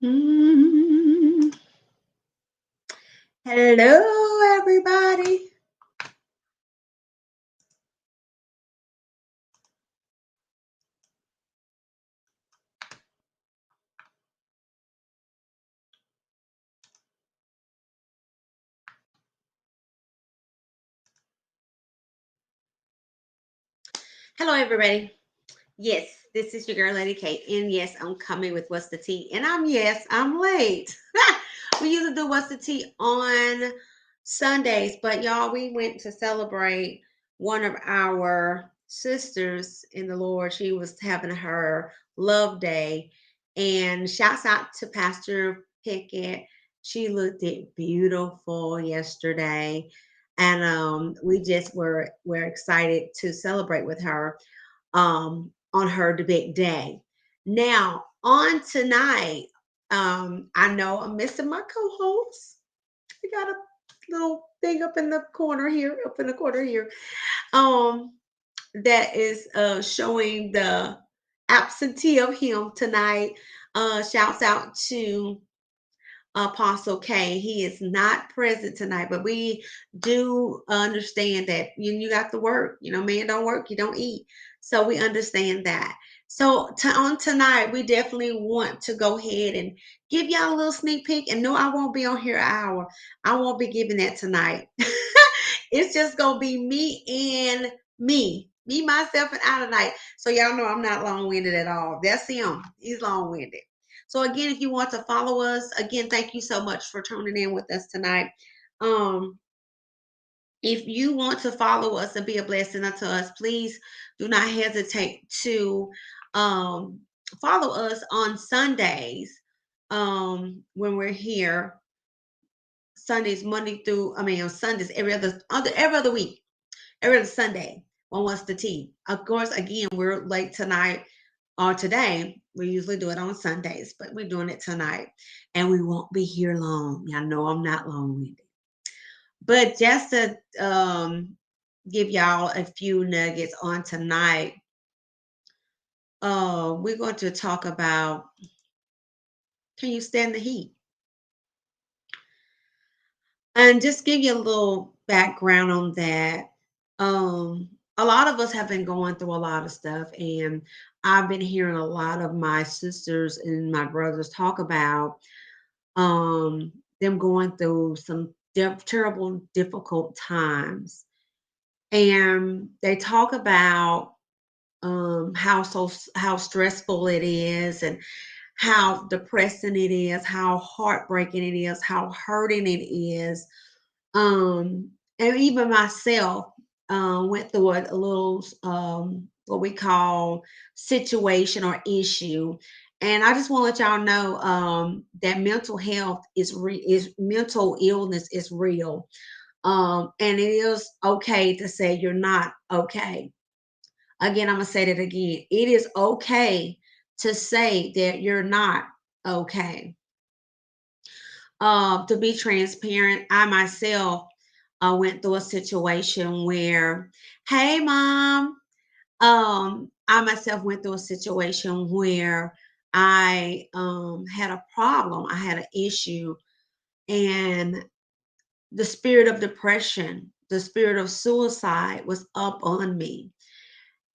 Mm. Hello, everybody. Hello, everybody. Yes, this is your girl, Lady K. And yes, I'm coming with What's the Tea. And I'm late. We usually do What's the Tea on Sundays, but y'all, we went to celebrate one of our sisters in the Lord. She was having her love day. And shouts out to Pastor Pickett. She looked it beautiful yesterday. And we just were excited to celebrate with her on her big day. Now, on tonight, I know I'm missing my co-host. We got a little thing up in the corner here, um, that is showing the absentee of him tonight. Shouts out to Apostle K. He is not present tonight, but we do understand that you got to work. Man don't work, you don't eat. So we understand that. So on tonight, we definitely want to go ahead and give y'all a little sneak peek. And no, I won't be on here an hour. I won't be giving that tonight. It's just gonna be me and me, myself, and I tonight. So y'all know I'm not long-winded at all. That's him. He's long-winded. So again, if you want to follow us, again, thank you so much for tuning in with us tonight. Um, if you want to follow us and be a blessing unto us, please do not hesitate to follow us on Sundays when we're here. Sundays, Monday through, on Sundays, every other week, every other Sunday on What's the Tea. Of course, again, we're late tonight or today. We usually do it on Sundays, but we're doing it tonight. And we won't be here long. Y'all know I'm not long-winded. But just to give y'all a few nuggets on tonight, we're going to talk about, can you stand the heat? And just give you a little background on that. A lot of us have been going through a lot of stuff, and I've been hearing a lot of my sisters and my brothers talk about them going through some terrible, difficult times. And they talk about how stressful it is, and how depressing it is, how heartbreaking it is, how hurting it is. And even myself went through a little what we call situation or issue. And I just want to let y'all know that mental health is mental illness is real. And it is okay to say you're not okay. Again, I'm gonna say that again. It is okay to say that you're not okay. To be transparent, I myself went through a situation where, hey, mom, I myself went through a situation where I had a problem, I had an issue, and the spirit of depression, the spirit of suicide was up on me.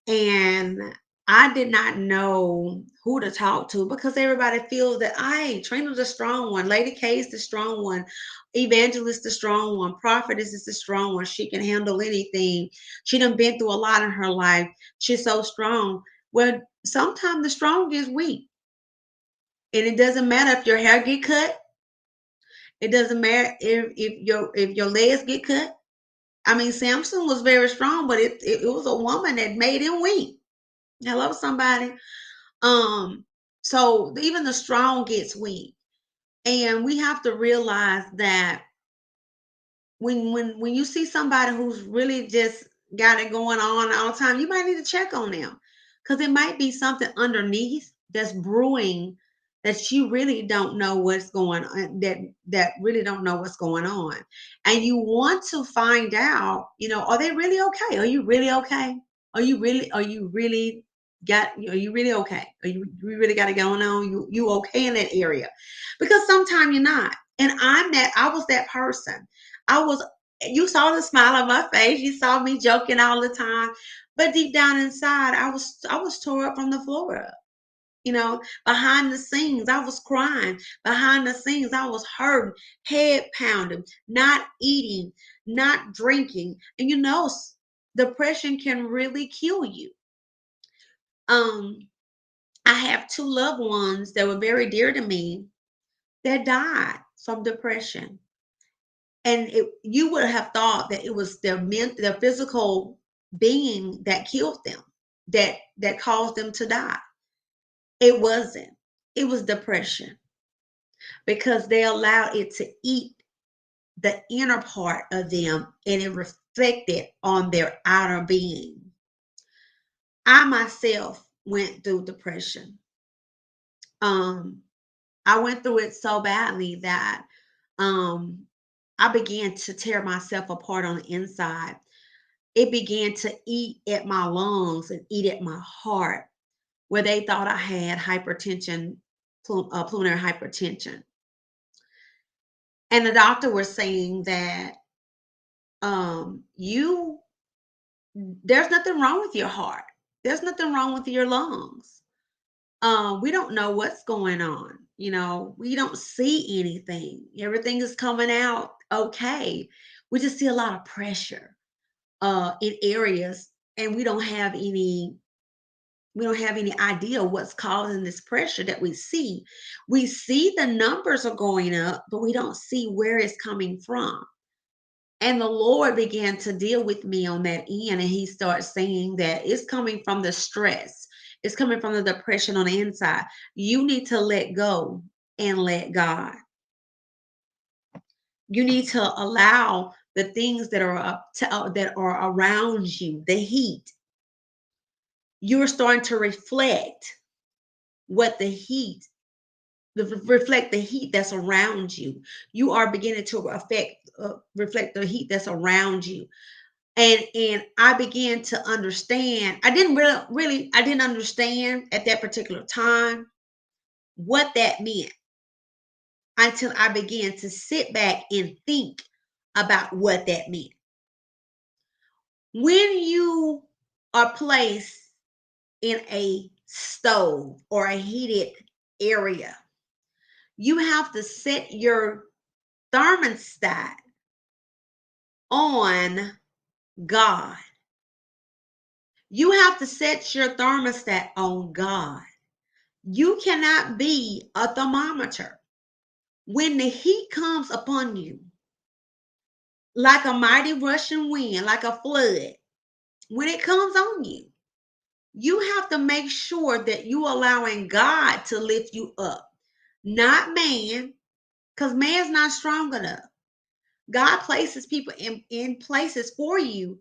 And I did not know who to talk to because everybody feels that I Trina's the strong one, Lady K is the strong one, Evangelist the strong one, Prophetess is the strong one. She can handle anything. She done been through a lot in her life. She's so strong. Well, sometimes the strong is weak. And it doesn't matter if your hair get cut. It doesn't matter if your legs get cut. I mean, Samson was very strong, but it was a woman that made him weak. Hello, somebody. Um, so even the strong gets weak. And we have to realize that when you see somebody who's really just got it going on all the time, you might need to check on them. Because it might be something underneath that's brewing that you really don't know what's going on, that really don't know what's going on. And you want to find out, are they really okay? Are you really okay? Are you really okay? You really got it going on? You okay in that area? Because sometimes you're not. And I was that person. I was You saw the smile on my face. You saw me joking all the time. But deep down inside, I was tore up from the floor up. Behind the scenes, I was crying. Behind the scenes, I was hurting, head pounding, not eating, not drinking. And depression can really kill you. Um, I have two loved ones that were very dear to me that died from depression. And you would have thought that it was their physical being that killed them, that caused them to die. It wasn't. It was depression because they allowed it to eat the inner part of them and it reflected on their outer being. I myself went through depression. Um, I went through it so badly that um, I began to tear myself apart on the inside. It began to eat at my lungs and eat at my heart, where they thought I had hypertension, pulmonary hypertension. And the doctor was saying that you there's nothing wrong with your heart. There's nothing wrong with your lungs. We don't know what's going on. We don't see anything. Everything is coming out okay. We just see a lot of pressure in areas, and we don't have any idea what's causing this pressure that we see. We see the numbers are going up, but we don't see where it's coming from. And the Lord began to deal with me on that end, and He starts saying that it's coming from the stress, it's coming from the depression on the inside. You need to let go and let God. You need to allow the things that are around you, the heat. You're starting to reflect what the heat reflect the heat that's around you. You are beginning to reflect the heat that's around you. And I began to understand. I didn't really I didn't understand at that particular time what that meant until I began to sit back and think about what that meant. When you are placed in a stove or a heated area, you have to set your thermostat on God. You have to set your thermostat on God. You cannot be a thermometer. When the heat comes upon you, like a mighty rushing wind, like a flood, when it comes on you, you have to make sure that you allowing God to lift you up, not man, because man's not strong enough. God places people in places for you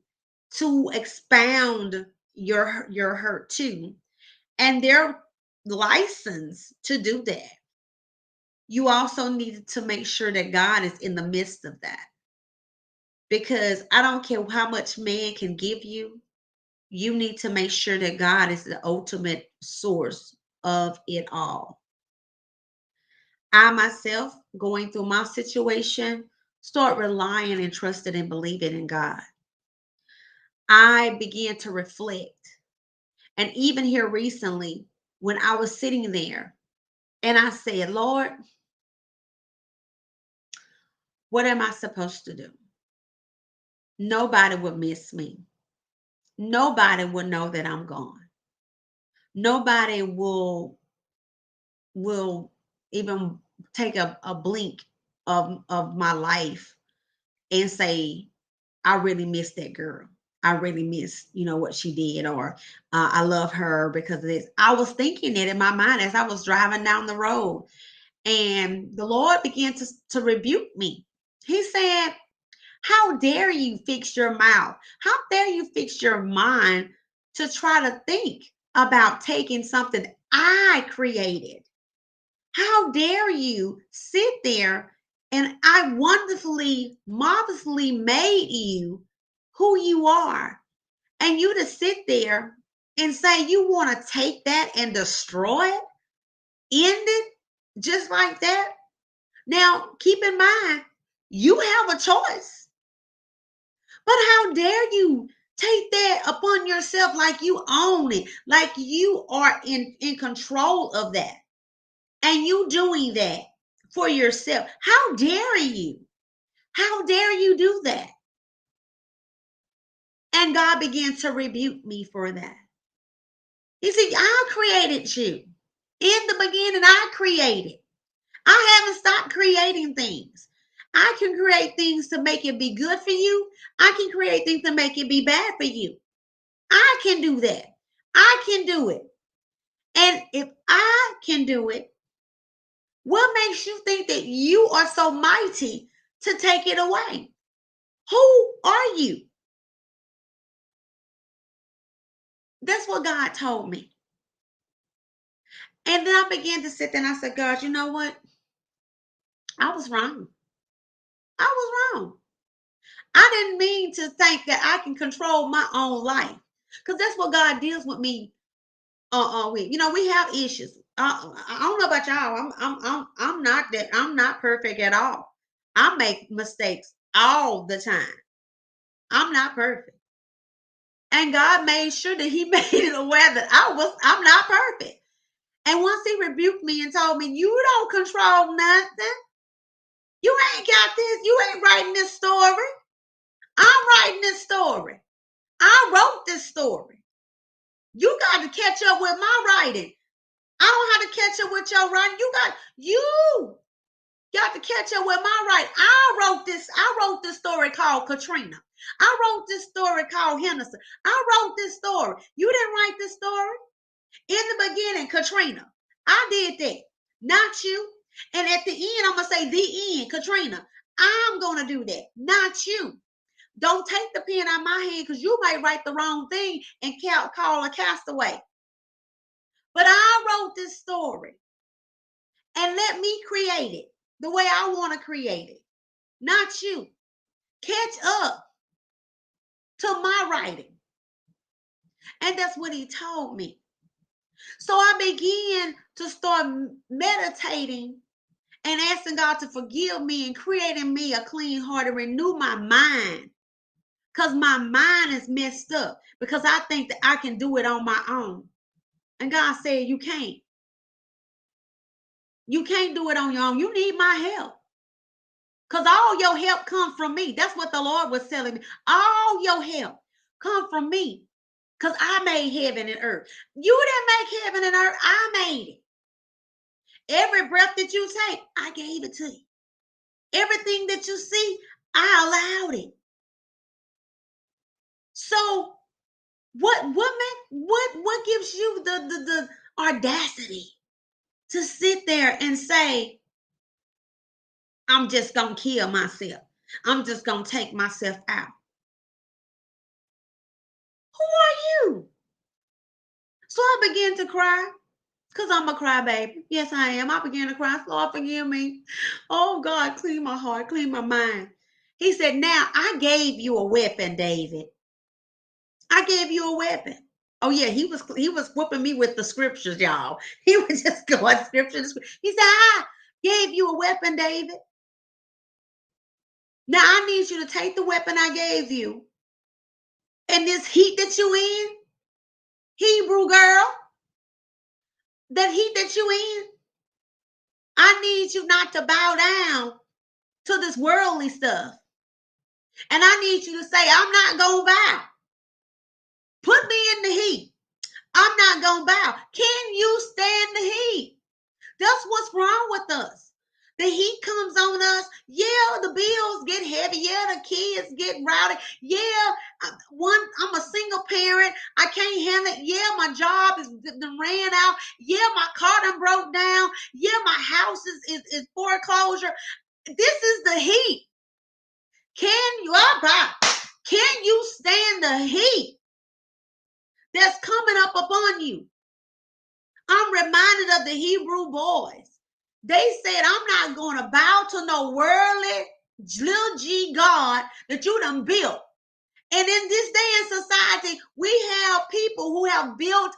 to expound your hurt too. And they're licensed to do that. You also need to make sure that God is in the midst of that. Because I don't care how much man can give you, you need to make sure that God is the ultimate source of it all. I myself, going through my situation, start relying and trusting and believing in God. I began to reflect. And even here recently, when I was sitting there and I said, Lord, what am I supposed to do? Nobody would miss me. Nobody will know that I'm gone. Nobody will even take a blink of my life and say, I really miss that girl. I really miss, what she did, or I love her because of this. I was thinking it in my mind as I was driving down the road, and the Lord began to rebuke me. He said, how dare you fix your mouth? How dare you fix your mind to try to think about taking something I created? How dare you sit there and I wonderfully, marvelously made you who you are, and you to sit there and say you want to take that and destroy it, end it just like that? Now, keep in mind, you have a choice. But how dare you take that upon yourself like you own it, like you are in control of that, and you doing that for yourself? How dare you? How dare you do that? And God began to rebuke me for that. He said, I created you. In the beginning, I created. I haven't stopped creating things. I can create things to make it be good for you. I can create things to make it be bad for you. I can do that. I can do it. And if I can do it, what makes you think that you are so mighty to take it away? Who are you? That's what God told me. And then I began to sit there and I said, God, you know what? I was wrong. I was wrong. I didn't mean to think that I can control my own life. Because that's what God deals with me with. We have issues. I don't know about y'all. I'm not that. I'm not perfect at all. I make mistakes all the time. I'm not perfect. And God made sure that He made it aware that I'm not perfect. And once He rebuked me and told me, you don't control nothing. You ain't got this. You ain't writing this story. I'm writing this story. I wrote this story. You got to catch up with my writing. I don't have to catch up with your writing. You got to catch up with my writing. I wrote this story called Katrina. I wrote this story called Henderson. I wrote this story. You didn't write this story. In the beginning, Katrina. I did that. Not you. And at the end, I'm going to say the end, Katrina. I'm going to do that. Not you. Don't take the pen out of my hand because you might write the wrong thing and call a castaway. But I wrote this story and let me create it the way I want to create it. Not you. Catch up to my writing. And that's what he told me. So I began to start meditating and asking God to forgive me and creating me a clean heart and renew my mind. Because my mind is messed up. Because I think that I can do it on my own. And God said, you can't. You can't do it on your own. You need my help. Because all your help comes from me. That's what the Lord was telling me. All your help come from me. Because I made heaven and earth. You didn't make heaven and earth. I made it. Every breath that you take, I gave it to you. Everything that you see, I allowed it. So what gives you the audacity to sit there and say, I'm just gonna kill myself. I'm just gonna take myself out. Who are you? So I began to cry. Because I'm a crybaby. Yes, I am. I began to cry. Lord, forgive me. Oh, God, clean my heart, clean my mind. He said, now I gave you a weapon, David. I gave you a weapon. Oh, yeah, he was whooping me with the scriptures, y'all. He was just going scripture to scripture. He said, I gave you a weapon, David. Now I need you to take the weapon I gave you. And this heat that you in, Hebrew girl, that heat that you in, I need you not to bow down to this worldly stuff. And I need you to say, I'm not going to bow. Put me in the heat. I'm not going to bow. Can you stand the heat? That's what's wrong with us. The heat comes on us. Yeah, the bills get heavy. Yeah, the kids get rowdy. Yeah, I'm a single parent. I can't handle it. Yeah, my job is ran out. Yeah, my car done broke down. Yeah, my house is foreclosure. This is the heat. Can you stand the heat that's coming up upon you? I'm reminded of the Hebrew boys. They said, I'm not going to bow to no worldly little g God that you done built. And in this day in society, we have people who have built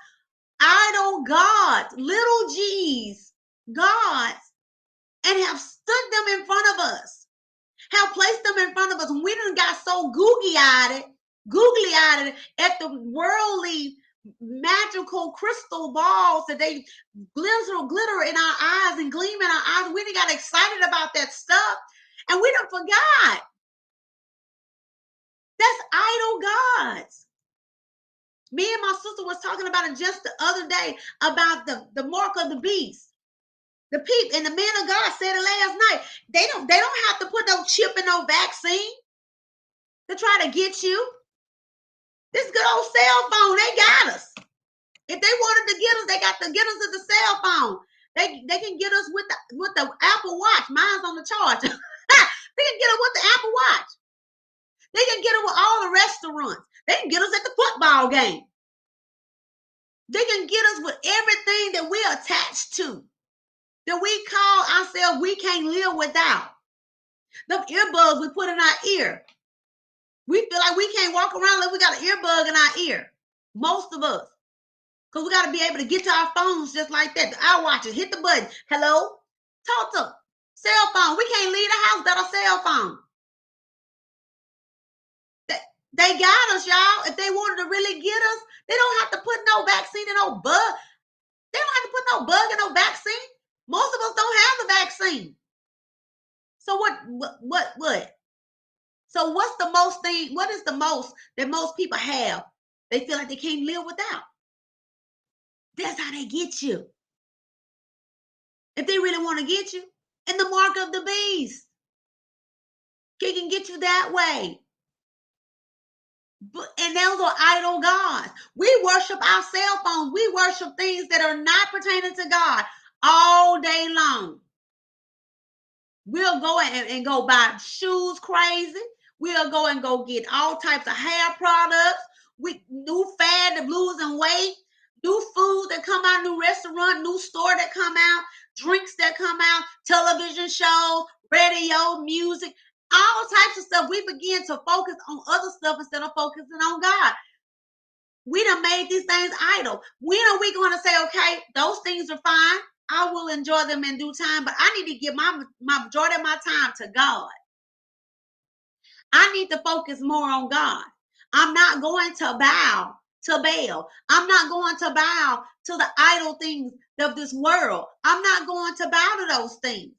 idol gods, little g's, gods, and have stood them in front of us. Have placed them in front of us. And we done got so googly-eyed at the worldly magical crystal balls that they glitter in our eyes and gleam in our eyes. We done got excited about that stuff. And we done forgot. That's idol gods. Me and my sister was talking about it just the other day about the mark of the beast. The people and the man of God said it last night. They don't have to put no chip and no vaccine to try to get you. This good old cell phone, they got us. If they wanted to get us, they got to get us with the cell phone. They can get us with the Apple Watch. Mine's on the charge. They can get us with the Apple Watch. They can get us with all the restaurants. They can get us at the football game. They can get us with everything that we're attached to, that we call ourselves we can't live without. The earbuds we put in our ear. We feel like we can't walk around like we got an earbud in our ear. Most of us. Because we got to be able to get to our phones just like that. Our watches, hit the button. Hello? Talk to them. Cell phone. We can't leave the house without a cell phone. They got us, y'all. If they wanted to really get us, they don't have to put no vaccine and no bug. They don't have to put no bug and no vaccine. Most of us don't have the vaccine. So what? So what's the most thing? What is the most that most people have? They feel like they can't live without. That's how they get you. If they really want to get you, and the mark of the beast, they can get you that way. And those are idol gods. We worship our cell phones. We worship things that are not pertaining to God all day long. We'll go and go buy shoes crazy. We'll go and go get all types of hair products. New fad of losing weight. New food that come out, new restaurant, new store that come out, drinks that come out, television shows, radio, music, all types of stuff. We begin to focus on other stuff instead of focusing on God. We done made these things idle. When are we going to say, okay, those things are fine. I will enjoy them in due time, but I need to give my majority of my time to God. I need to focus more on God. I'm not going to bow to Baal. I'm not going to bow to the idol things of this world. I'm not going to bow to those things.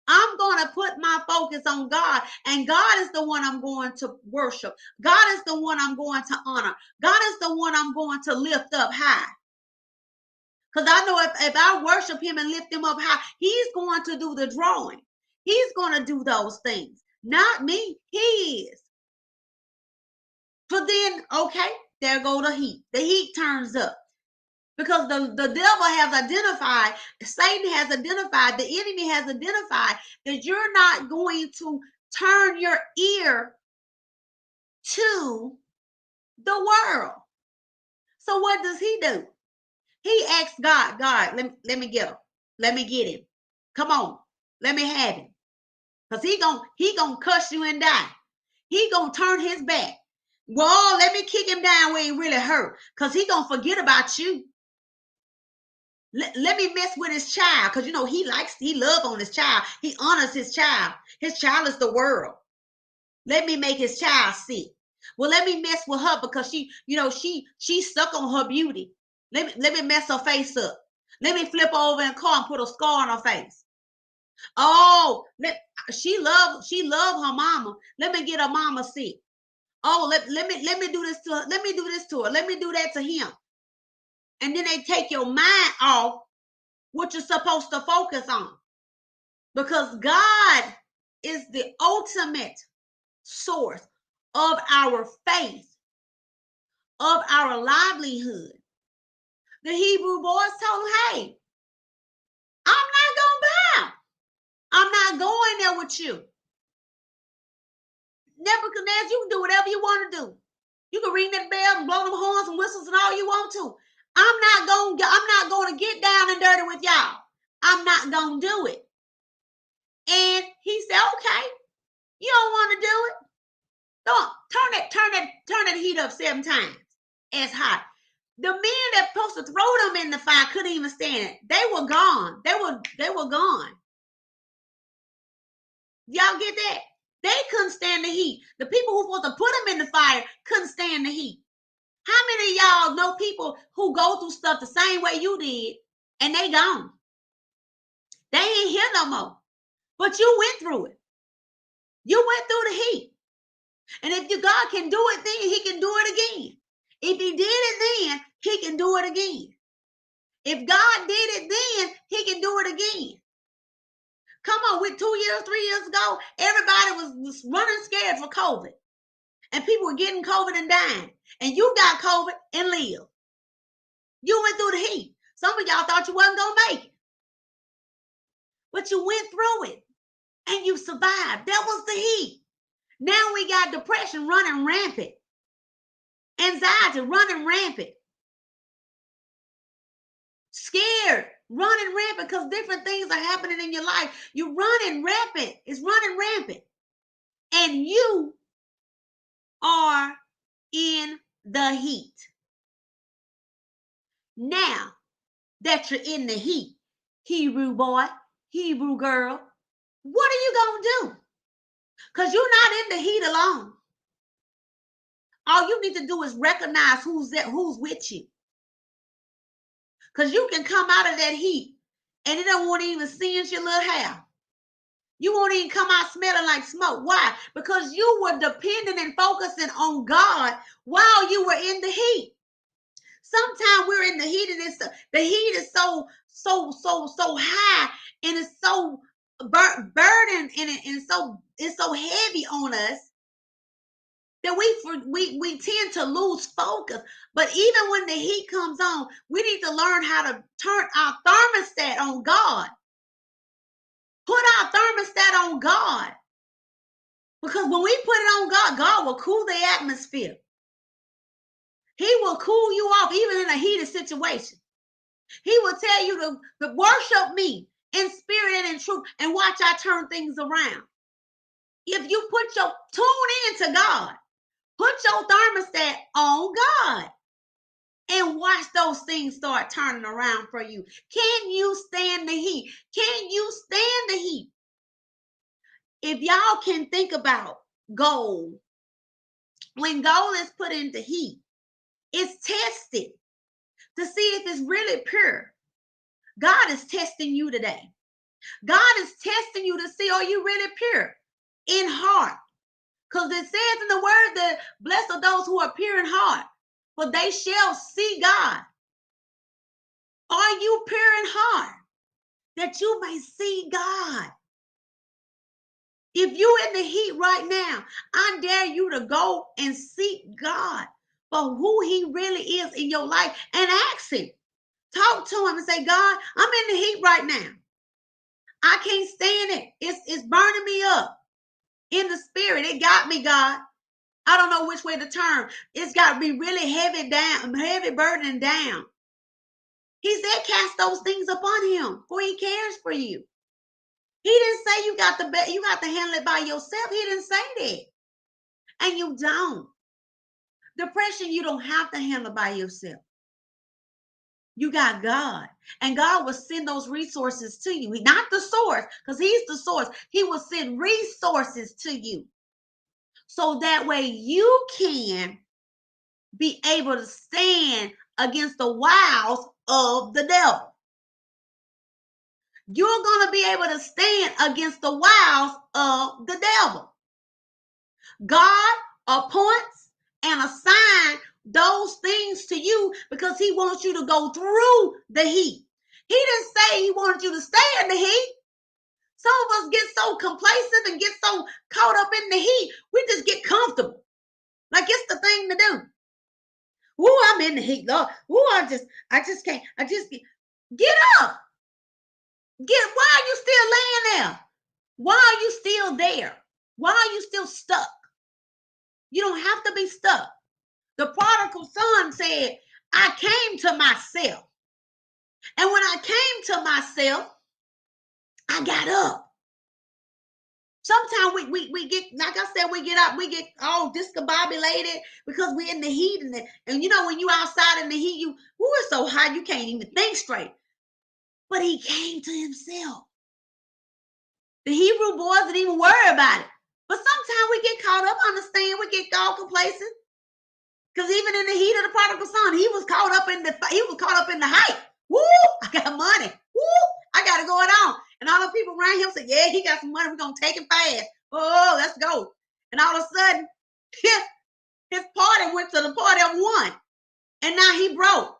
I'm going to put my focus on God, and God is the one I'm going to worship. God is the one I'm going to honor. God is the one I'm going to lift up high. Because I know if I worship him and lift him up high, he's going to do the drawing. He's going to do those things. Not me. He is. So then, okay, there go the heat. The heat turns up. Because the devil has identified, Satan has identified, the enemy has identified that you're not going to turn your ear to the world. So what does he do? He asks God, let me get him. Let me get him. Come on, let me have him. Because he gonna cuss you and die. He gonna turn his back. Well, let me kick him down where he really hurt. Because he gonna forget about you. Let me mess with his child, because he love on his child. He honors his child. His child is the world. Let me make his child sick. Well, let me mess with her because she's stuck on her beauty. Let me mess her face up. Let me flip her over in a car and put a scar on her face. Oh, she love her mama. Let me get her mama sick. Oh, let me do this to her. Let me do this to her. Let me do that to him. And then they take your mind off what you're supposed to focus on. Because God is the ultimate source of our faith, of our livelihood. The Hebrew boys told him, hey, I'm not going to bow. I'm not going there with you. Nebuchadnezzar, you can do whatever you want to do. You can ring that bell and blow them horns and whistles and all you want to. I'm not going to get down and dirty with y'all. I'm not going to do it. And he said, okay, you don't want to do it. Don't turn that heat up 7 times as hot. The men that supposed to throw them in the fire couldn't even stand it. They were gone. They were gone. Y'all get that? They couldn't stand the heat. The people who were supposed to put them in the fire couldn't stand the heat. How many of y'all know people who go through stuff the same way you did and they gone? They ain't here no more. But you went through it. You went through the heat. And if God can do it then, he can do it again. If he did it then, he can do it again. If God did it then, he can do it again. Come on, with 2 years, 3 years ago, everybody was running scared for COVID. And people were getting COVID and dying. And you got COVID and lived. You went through the heat. Some of y'all thought you wasn't going to make it. But you went through it. And you survived. That was the heat. Now we got depression running rampant. Anxiety running rampant. Scared, running rampant because different things are happening in your life. You're running rampant. It's running rampant. And you are in the heat. Now that you're in the heat, Hebrew boy, Hebrew girl, what are you going to do? Because you're not in the heat alone. All you need to do is recognize who's with you. Because you can come out of that heat and it don't want to even singe your little hair. You won't even come out smelling like smoke. Why? Because you were dependent and focusing on God while you were in the heat. Sometimes we're in the heat and the heat is so high and it's so burdened and it's so heavy on us that we tend to lose focus. But even when the heat comes on, we need to learn how to turn our thermostat on God. Put our thermostat on God. Because when we put it on God, God will cool the atmosphere. He will cool you off even in a heated situation. He will tell you to worship me in spirit and in truth and watch I turn things around. If you tune into God, put your thermostat on God and watch those things start turning around for you. Can you stand the heat? Can you stand the heat? If y'all can think about gold, when gold is put into heat, it's tested to see if it's really pure. God is testing you today. God is testing you to see, are you really pure in heart? Because it says in the word that blessed are those who are pure in heart, for they shall see God. Are you pure in heart that you may see God? If you're in the heat right now, I dare you to go and seek God for who he really is in your life and ask him. Talk to him and say, God, I'm in the heat right now. I can't stand it. It's burning me up in the spirit. It got me, God. I don't know which way to turn. It's got to be really heavy down, heavy burdening down. He said, cast those things upon him, for he cares for you. He didn't say you got to handle it by yourself. He didn't say that. And you don't. Depression, you don't have to handle by yourself. You got God. And God will send those resources to you. Not the source, because he's the source. He will send resources to you. So that way you can be able to stand against the wiles of the devil. You're going to be able to stand against the wiles of the devil. God appoints and assigns those things to you because he wants you to go through the heat. He didn't say he wanted you to stay in the heat. Some of us get so complacent and get so caught up in the heat, we just get comfortable. Like it's the thing to do. Ooh, I'm in the heat, Lord. Ooh, I just can't. Get up. Why are you still laying there? Why are you still there? Why are you still stuck? You don't have to be stuck. The prodigal son said, I came to myself. And when I came to myself, I got up. Sometimes we get, like I said, we get up, we get all discombobulated because we're in the heat. And you know, when you outside in the heat, it's so hot, you can't even think straight. But he came to himself. The Hebrew boys didn't even worry about it. But sometimes we get caught up, understand, we get all complacent. Because even in the heat of the prodigal son, he was caught up in the hype. Woo! I got money. Woo! I got it going on. And all the people around him said, yeah, he got some money. We're going to take him fast. Oh, let's go. And all of a sudden, his party went to the party of one. And now he broke.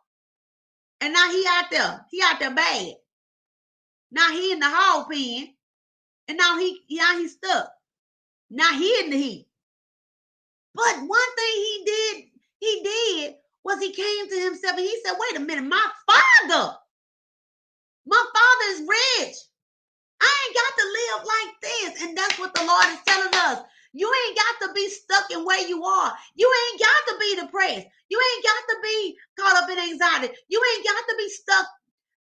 And now he out there. He out there bad. Now he in the hog pen. And now he's stuck. Now he in the heat. But one thing he did was he came to himself and he said, wait a minute, my father is rich. I ain't got to live like this. And that's what the Lord is telling us. You ain't got to be stuck in where you are. You ain't got to be depressed. You ain't got to be caught up in anxiety. You ain't got to be stuck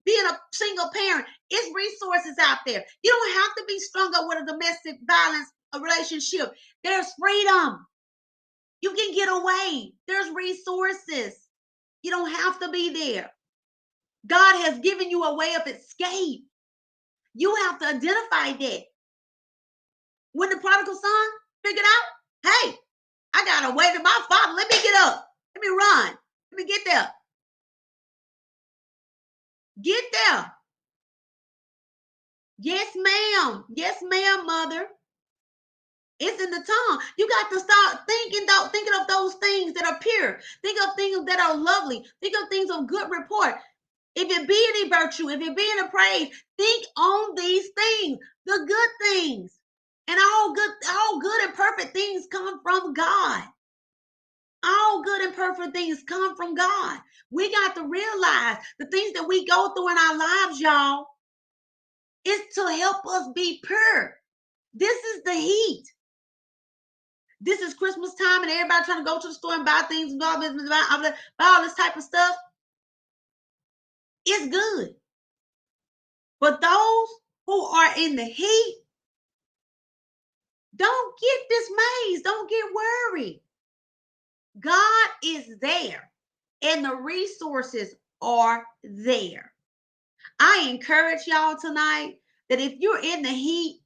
being a single parent. It's resources out there. You don't have to be strung up with a domestic violence relationship. There's freedom. You can get away. There's resources. You don't have to be there. God has given you a way of escape. You have to identify that. When the prodigal son figured out, hey, I got to wait to my father. Let me get up. Let me run. Let me get there. Get there. Yes, ma'am. Yes, ma'am, mother. It's in the tongue. You got to start thinking of those things that are pure. Think of things that are lovely. Think of things of good report. If it be any virtue, if it be any praise, think on these things, the good things. And all good and perfect things come from God. All good and perfect things come from God. We got to realize the things that we go through in our lives, y'all, is to help us be pure. This is the heat. This is Christmas time and everybody trying to go to the store and buy things and buy all this type of stuff. It's good. But those who are in the heat, don't get dismayed. Don't get worried. God is there and the resources are there. I encourage y'all tonight that if you're in the heat,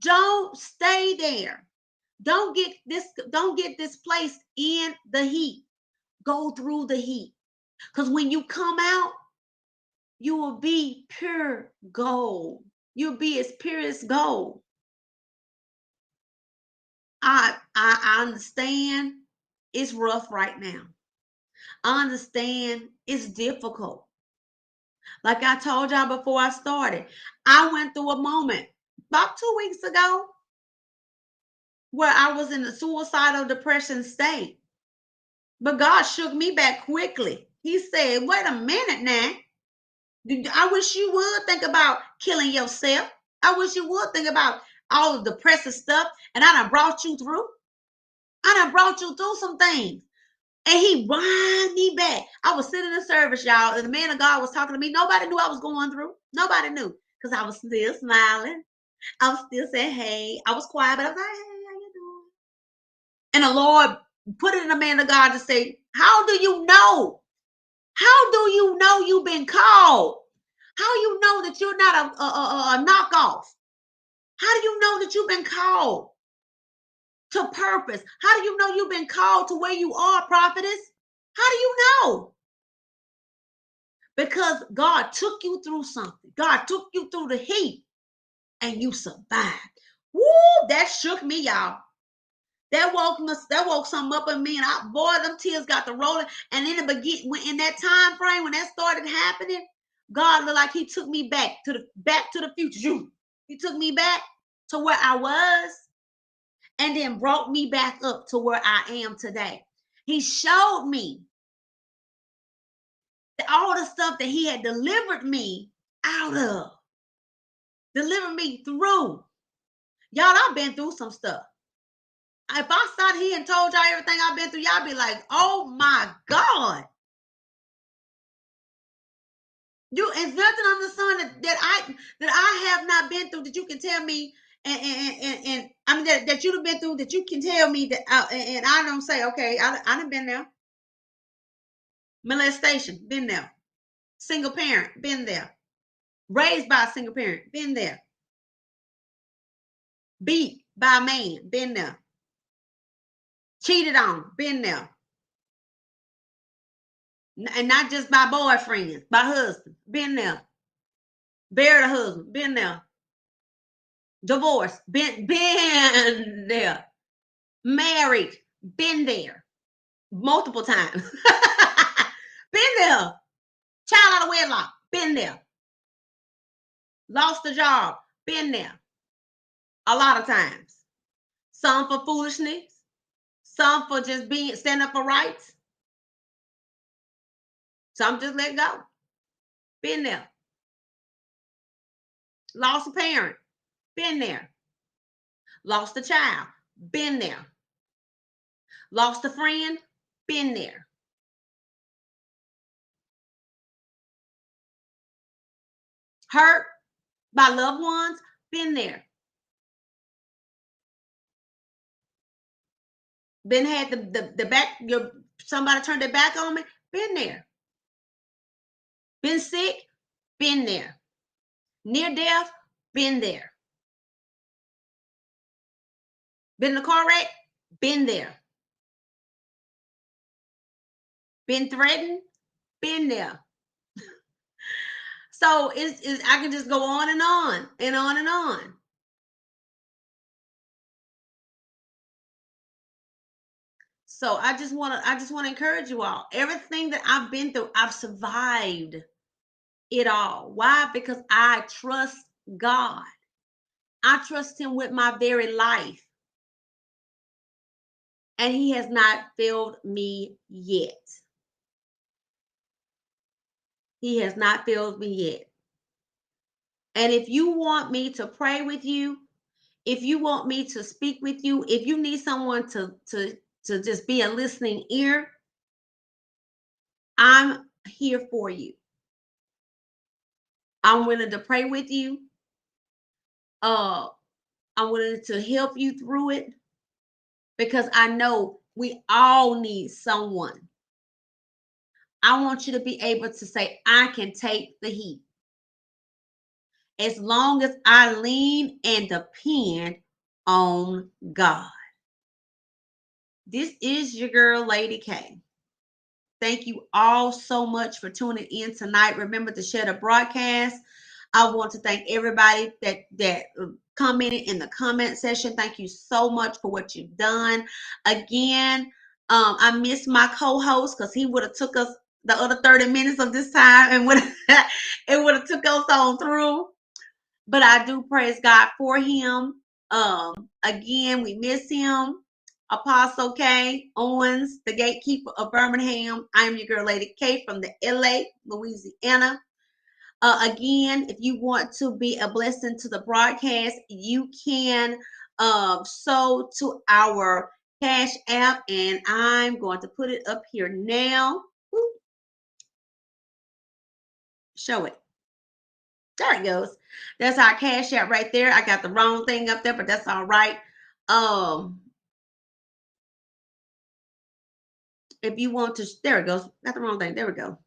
don't stay there. Don't get displaced in the heat. Go through the heat. Because when you come out, you will be pure gold. You'll be as pure as gold. I understand it's rough right now. I understand it's difficult. Like I told y'all before I started, I went through a moment about 2 weeks ago where I was in a suicidal depression state. But God shook me back quickly. He said, wait a minute now. I wish you would think about killing yourself. I wish you would think about all the depressive stuff. And I done brought you through. I done brought you through some things. And he wind me back. I was sitting in service, y'all, and the man of God was talking to me. Nobody knew I was going through. Nobody knew. Because I was still smiling. I was still saying, hey. I was quiet, but I was like, hey, how you doing? And the Lord put it in the man of God to say, how do you know? How do you know you've been called? How do you know that you're not a knockoff? How do you know that you've been called to purpose? How do you know you've been called to where you are, prophetess? How do you know? Because God took you through something. God took you through the heat and you survived. Woo, that shook me, y'all. That woke something up in me, and boy, them tears got to rolling. And in the beginning, in that time frame when that started happening, God looked like He took me back to the future. He took me back to where I was, and then brought me back up to where I am today. He showed me all the stuff that He had delivered me out of, delivered me through. Y'all, I've been through some stuff. If I sat here and told y'all everything I've been through, y'all be like, oh my God. It's nothing on the sun that I have not been through that you can tell me, and I mean that you've been through that you can tell me that, and I don't say, okay, I done been there. Molestation, been there. Single parent, been there. Raised by a single parent, been there. Beat by a man, been there. Cheated on, been there. And not just by boyfriends, by husband, been there. Buried a husband, been there. Divorce, been there. Married, been there. Multiple times. Been there. Child out of wedlock, been there. Lost a job, been there. A lot of times. Some for foolishness, some for just stand up for rights. Some just let go. Been there. Lost a parent, been there. Lost a child, been there. Lost a friend, been there. Hurt by loved ones, been there. Been had the back, somebody turned their back on me, been there. Been sick, been there. Near death, been there. Been in a car wreck, been there. Been threatened, been there. So I can just go on and on and on and on. So I just want to encourage you all. Everything that I've been through, I've survived it all. Why? Because I trust God. I trust Him with my very life. And He has not failed me yet. He has not failed me yet. And if you want me to pray with you, if you want me to speak with you, if you need someone to just be a listening ear, I'm here for you. I'm willing to pray with you. I'm willing to help you through it because I know we all need someone. I want you to be able to say, I can take the heat. As long as I lean and depend on God. This is your girl, Lady K. Thank you all so much for tuning in tonight. Remember to share the broadcast. I want to thank everybody that commented in the comment section. Thank you so much for what you've done. Again, I miss my co-host because he would have took us the other 30 minutes of this time and would it would have took us on through. But I do praise God for him. Again, we miss him. Apostle K. Owens, the gatekeeper of Birmingham. I am your girl, Lady K from the LA, Louisiana. Again, if you want to be a blessing to the broadcast, you can sow to our Cash App, and I'm going to put it up here now. Woo. Show it. There it goes. That's our Cash App right there. I got the wrong thing up there, but that's all right. Um, if you want to, there it goes. Got the wrong thing. There we go.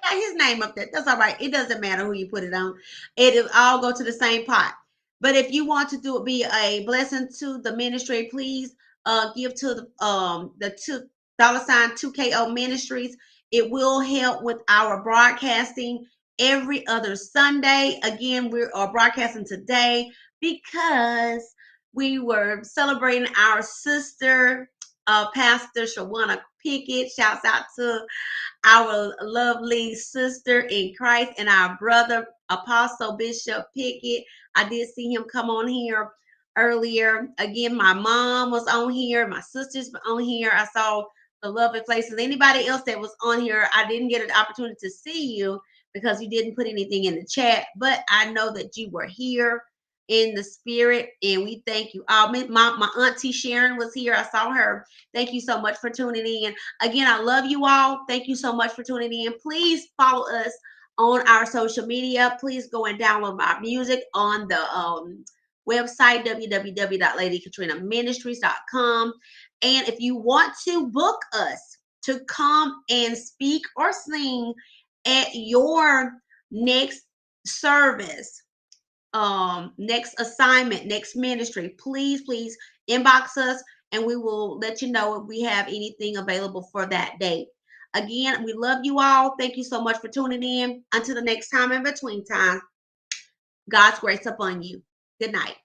Got his name up there. That's all right. It doesn't matter who you put it on. It'll all go to the same pot. But if you want to do it, be a blessing to the ministry, please give to the $2 2KO Ministries. It will help with our broadcasting every other Sunday. Again, we are broadcasting today because we were celebrating our sister, Pastor Shawana Pickett. Shouts out to our lovely sister in Christ and our brother Apostle Bishop Pickett. I did see him come on here earlier. Again, my mom was on here, my sisters were on here. I saw the lovely faces. Anybody else that was on here, I didn't get an opportunity to see you because you didn't put anything in the chat, but I know that you were here in the spirit, and we thank you all. My auntie Sharon was here. I saw her. Thank you so much for tuning in. Again, I love you all. Thank you so much for tuning in. Please follow us on our social media. Please go and download my music on the website, www.ladykatrinaministeries.com. And if you want to book us to come and speak or sing at your next service, next assignment, next ministry, please inbox us and we will let you know if we have anything available for that date. Again, we love you all. Thank you so much for tuning in. Until the next time, in between time, God's grace upon you. Good night.